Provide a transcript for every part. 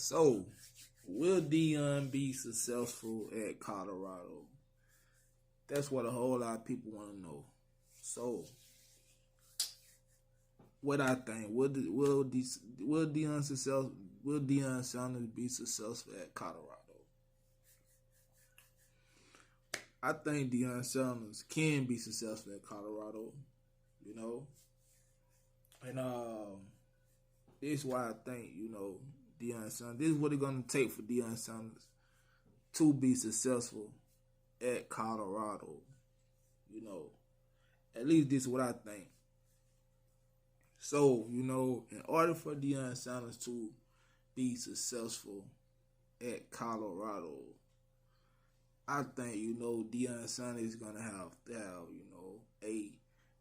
So, will Dion be successful at Colorado? That's what a whole lot of people want to know. So, what I think will Deion Sanders be successful at Colorado? I think Deion Sanders can be successful at Colorado. You know, and this is why I think Deion Sanders. This is what it's gonna take for Deion Sanders to be successful at Colorado. You know, at least this is what I think. So, in order for Deion Sanders to be successful at Colorado, I think, Deion Sanders is gonna have to have, a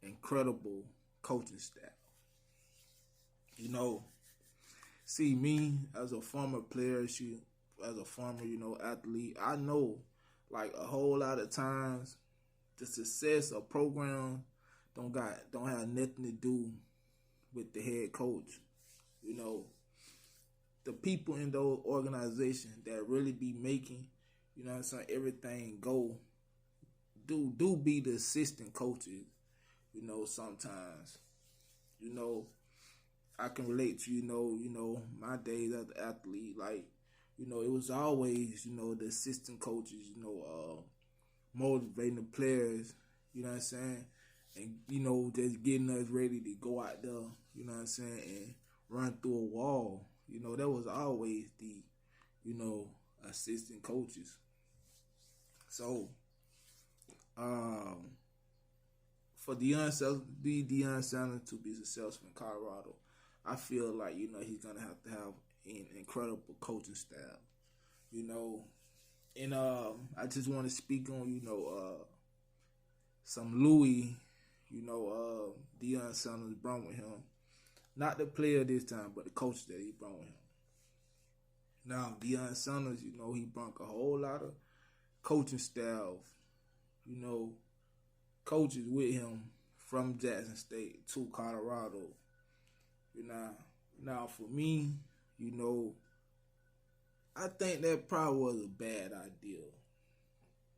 incredible coaching staff. See me as a former player, as a former, athlete, I know like a whole lot of times the success of programs don't have nothing to do with the head coach. The people in those organizations that really be making, everything go do be the assistant coaches, sometimes. I can relate to, my days as an athlete, like, it was always, the assistant coaches, motivating the players, you know what I'm saying? And, just getting us ready to go out there, you know what I'm saying, and run through a wall. That was always the, assistant coaches. So, for Deion Sanders to be successful in Colorado, I feel like, he's going to have an incredible coaching staff, And I just want to speak on, some Louis, Deion Sanders brought with him. Not the player this time, but the coach that he brought with him. Now, Deion Sanders, he brought a whole lot of coaching staff, coaches with him from Jackson State to Colorado. Now for me, I think that probably was a bad idea.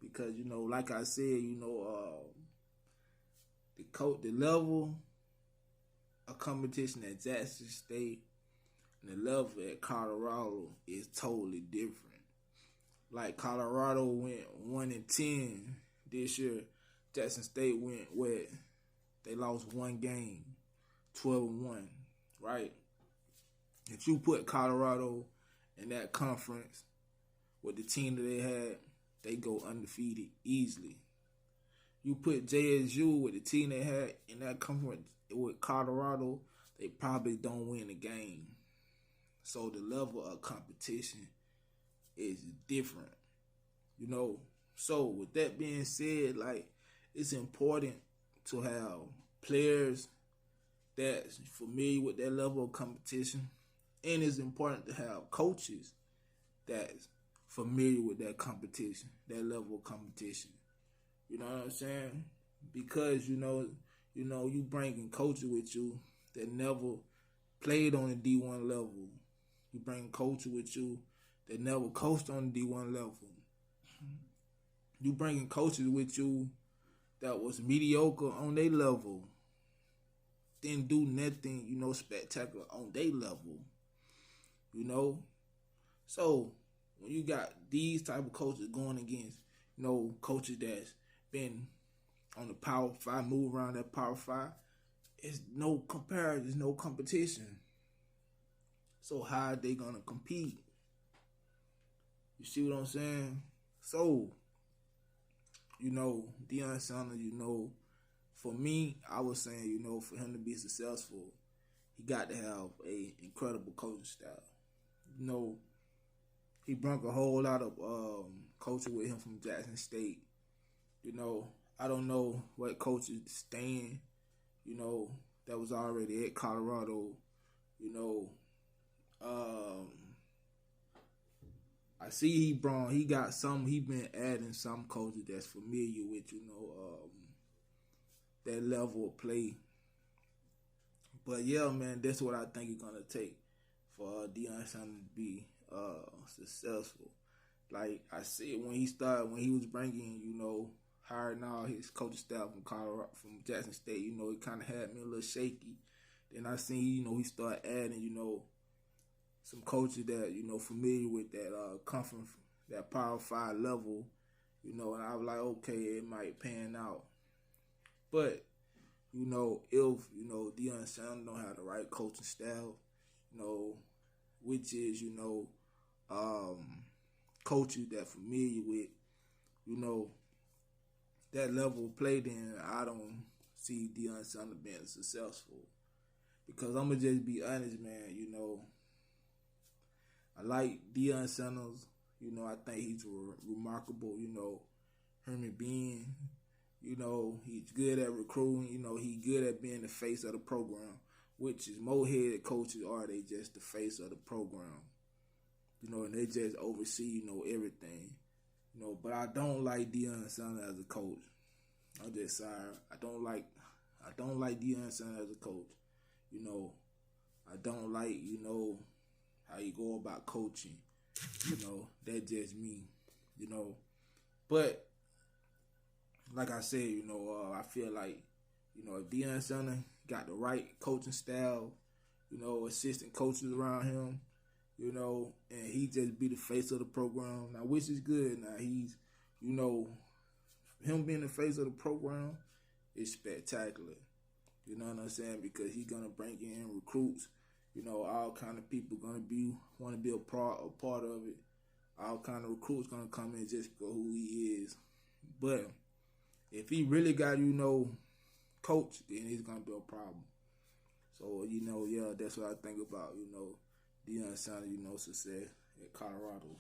Because, like I said, the level of competition at Jackson State and the level at Colorado is totally different. Like Colorado went 1-10 this year. Jackson State went where they lost one game, 12-1, right? If you put Colorado in that conference with the team that they had, they go undefeated easily. You put JSU with the team they had in that conference with Colorado, they probably don't win the game. So the level of competition is different, So with that being said, like, it's important to have players that's familiar with that level of competition, and it's important to have coaches that's familiar with that competition, that level of competition. You know what I'm saying? Because you bringing coaches with you that never played on the D1 level. You bring coaches with you that never coached on the D1 level. You bringing coaches with you that was mediocre on their level, didn't do nothing, spectacular on their level. So when you got these type of coaches going against, coaches that's been on the Power 5, move around that Power 5, it's no comparison, there's no competition. So how are they gonna compete? You see what I'm saying? So, Deion Sanders, for me, I was saying, for him to be successful, he got to have a incredible coaching staff. He brought a whole lot of coaches with him from Jackson State. I don't know what coaches staying, that was already at Colorado. I see he been adding some coaches that's familiar with, that level of play. But yeah, man, that's what I think it's gonna take for Deion Sanders to be successful. Like I said, when he was bringing, hiring all his coaching staff from Colorado, from Jackson State, it kind of had me a little shaky. Then I seen, he started adding, some coaches that, familiar with that, come from that Power 5 level, and I was like, okay, it might pan out. But, if, Deion Sanders don't have the right coaching staff, which is, coaches that familiar with, that level of play, then I don't see Deion Sanders being successful. Because I'm going to just be honest, man, I like Deion Sanders. I think he's remarkable, human being. He's good at recruiting. He's good at being the face of the program, which is more head coaches are they just the face of the program. And they just oversee, everything. But I don't like Deion Sanders as a coach. I'm just sorry. I don't like Deion Sanders as a coach. I don't like, how you go about coaching. That's just me. But like I said, I feel like, if Deion Sanders got the right coaching style, assistant coaches around him, and he just be the face of the program. Now, which is good. Now, he's, him being the face of the program is spectacular. You know what I'm saying? Because he's going to bring in recruits. All kind of people want to be a part of it. All kind of recruits going to come in just for who he is. But if he really got, coach, then it's going to be a problem. So, that's what I think about, Deion Sanders, success at Colorado.